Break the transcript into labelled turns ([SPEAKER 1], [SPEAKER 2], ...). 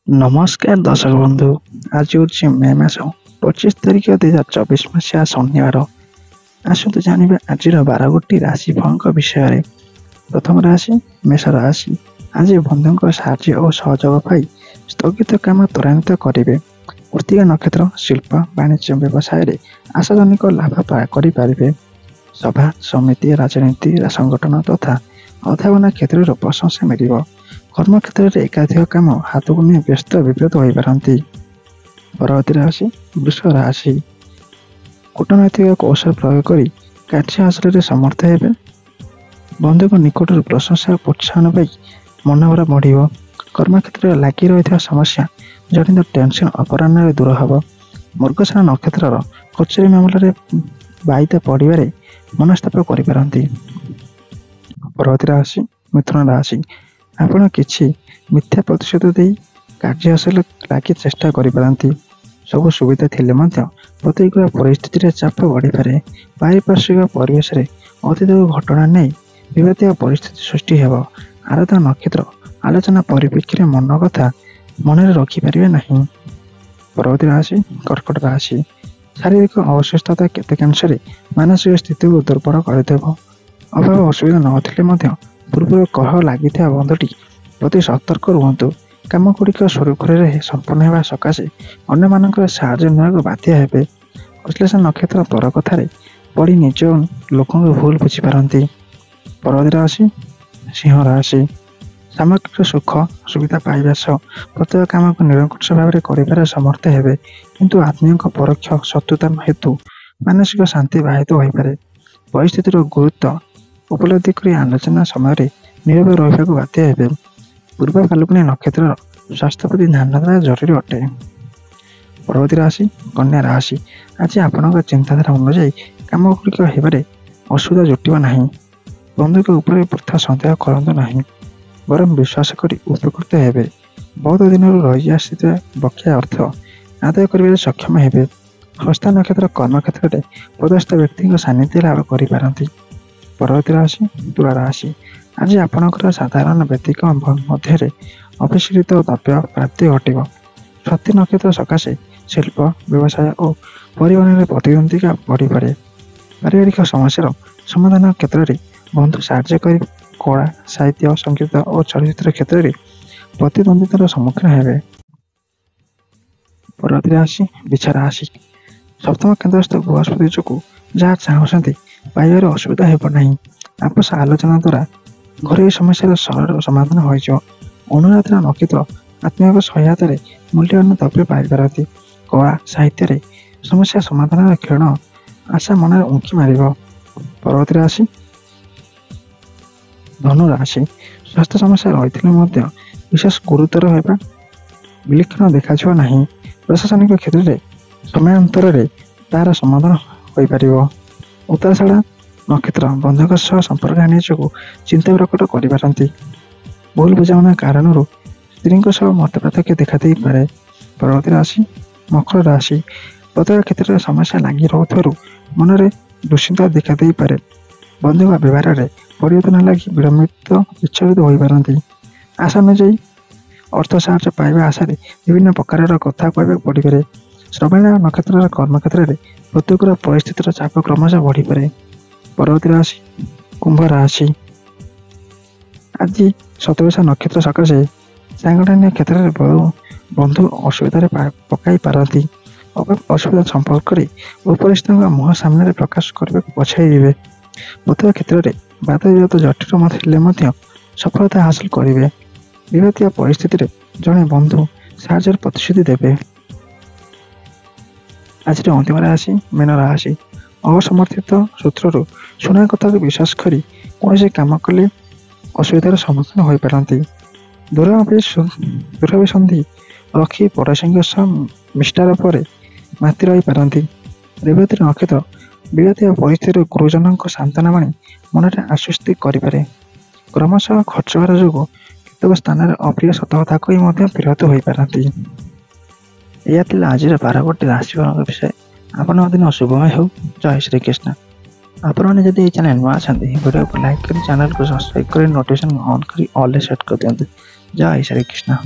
[SPEAKER 1] नमस्कार दर्शक बंधु। आज हूँ मे मास 25 तारिख 2024 मसीहा शनिवार। आसतु जानिबा आज 12 राशिफल विषय। प्रथम राशि मेष राशि। आज बंधु साहाय्य और सहयोग पाई स्थगित काम त्वरान्वित करेंगे। कृत्तिका नक्षत्र शिल्प वाणिज्य व्यवसाय आशाजनक लाभ करें। सभा समिति राजनीति संगठन तथा अध्यापन क्षेत्र में प्रशंसा मिल। कर्म क्षेत्र में एकाधिक काम हाथ को नहीं व्यस्त विब्रत हो पारती। परवर्ती राशि वृष राशि। कूटनैतिक कौशल प्रयोग कर कार्य हासिल समर्थ हे। बंधु निकट प्रशंसा और प्रोत्साहन पाई मनोबल बढ़। कर्म क्षेत्र में लगी रही समस्या जनित टेंशन अपराह दूर हम। मृगशिरा नक्षत्र कचेरी मामलें बाधित पड़े मनस्ताप करें। परवर्ती राशि मिथुन राशि। आपण किछि मिथ्या प्रतिशत दे कार्य हासिल लगी चेष्टा करें। सब सुविधा थिले प्रतिकूल परिस्थिति चाप बढ़ी पारे। पारिपार्श्विक परिवेश अतीत घटना नहीं विवादित परिस्थिति सृष्टि हो। आराधना नक्षत्र आलोचना परिप्रेक्षी मन कथा मन में रखिपारे नहीं। परवर्ती राशि कर्कट राशि। शारीरिक अवशुद्धता केतेकांश मानसिक स्थिति को दुर्बल करदेव। अभाव असुविधा नथिले पूर्व कह लगी बंधुटी प्रति सतर्क रुहतु। काम गुड़िक सुरुखुरे संपन्न होगा सकाशे अन्य मानक साहाय्य नेवाक बाध्य हेबे। विश्लेषण नक्षत्र पर कथार पड़ी निज लोक भूल बुझीपारती। परवर्ती राशि सिंह राशि। सामग्रिक सुख सुविधा पाइबा सह प्रत्येक काम को निरंकुश भाव में कर समर्थ हेबे। किंतु आत्मीय परोक्ष शत्रुता हेतु मानसिक शांति बाधित हो पारे। परिस्थितिर गुरुत्व उपलब्धि कर आलोचना समय नीरव रहा बाध्य हे। पूर्व फाल्गुनी नक्षत्र स्वास्थ्य प्रति ध्यान देना जरूरी अटे। परवर्ती राशि कन्या राशि। आज आपण चिंताधारा अनुजाई कम गुड़िक होबारे असुविधा जुटव ना। बंधु उपर वृथा सन्देह करतु ना बर विश्वास कर उपकृत हे। बहुत दिन रही आसी बकिया अर्थ आदाय कर सक्षम हे। हस्ता नक्षत्र कर्म क्षेत्र में पदस्थ व्यक्ति सानिध्य लाभ करें। परवर्ती राशि तुला राशि। आज आपणकर साधारण व्यक्तिक मध्य अपेक्षित द्रव्य प्राप्ति घटव। स्वती नक्षत्र सकाशे शिल्प व्यवसाय और परिवहन में प्रतिद्वंदिता बढ़ी पारे। पारिवारिक समस्या समाधान क्षेत्र में बंधु साहाय्य कर कला साहित्य संगीत और चलचित्र क्षेत्र में प्रतिद्वंदितार सम्मुखीन हेबे। परवर्ती राशि वृष राशि। सप्तम केन्द्रस्थ बृहस्पति जो जहाँ चाहते पाइबार असुविधा हेब नहीं। आपस आलोचना द्वारा घर समस्या सरल समाधान हो। अनुराधा नक्षत्र आत्मीय सहायता मूल्यवान द्रव्य पाइपारती। कला साहित्य समस्या समाधान क्षण आशा मन में उंकी मार। परवर्ती राशि धनु राशि। स्वास्थ्य समस्या रही विशेष गुरुतर होगा विलक्षण देखा ना। प्रशासनिक क्षेत्र में समयांतर तार समाधान हो पार। उत्तराषाढ़ा नक्षत्र बंधुक संपर्क हानि जो चिंता प्रकट करें। भूल बुझामणा कारण स्त्री मतपार्थक्य देखा दे पारे। परवर्ती राशि मकर राशि। प्रत्येक क्षेत्र में समस्या लगी रोथ मन में दुश्चिंता देखा दे पारे। बंधु व्यवहार में परिवर्तन लगी विलंबित इच्छुक हो पारती। आशा अनुजाई अर्थ साहाय्य पाइबा आशा विभिन्न प्रकार कथा कहवाक पड़ पारे। श्रवण नक्षत्र कर्म क्षेत्र में प्रतिकूल परिस्थितिर चाप क्रमशः बढ़ी पारे। परवर्ती राशि कुंभ राशि। आज शतविषा नक्षत्र सकाशे सांगठनिक क्षेत्र में बंधु असुविधा पकई पारती। असुविधा संपर्क उपरिस्थ मुह सामने प्रकाश करने पछाइबे। प्रत्येक क्षेत्र में बाध विवाद जटिल सफलता हासिल करेंगे। विवादित परिस्थिति जड़े बंधु साहाय्य प्रतिश्रुति देवे। आज अंतिम राशि मीन राशि। असमर्थित सूत्र सुना कथा को विश्वास कर कौन कम कले असुविधार सम्मुखीन हो पारती। दूरभिसंधि रखी पड़ोसी मिष्टार पर माति रही पारती। रेवती नक्षत्र विवादित परिस्थिति गुरुजन सांत्वना मानी मन में आश्वस्ति करें। क्रमशः खर्च होगा जो केतक स्थान में अप्रिय सतकथा कही विरत हो पारती। यह आज 12 राशिफल विषय। आपन दिन शुभमय हो। जय श्री कृष्ण। आपने जब ये चैनल नुआ वीडियो को लाइक कर चैनल को सब्सक्राइब कर नोटिफिकेशन ऑन कर ऑल सेट कर दिखाते। जय श्री कृष्ण।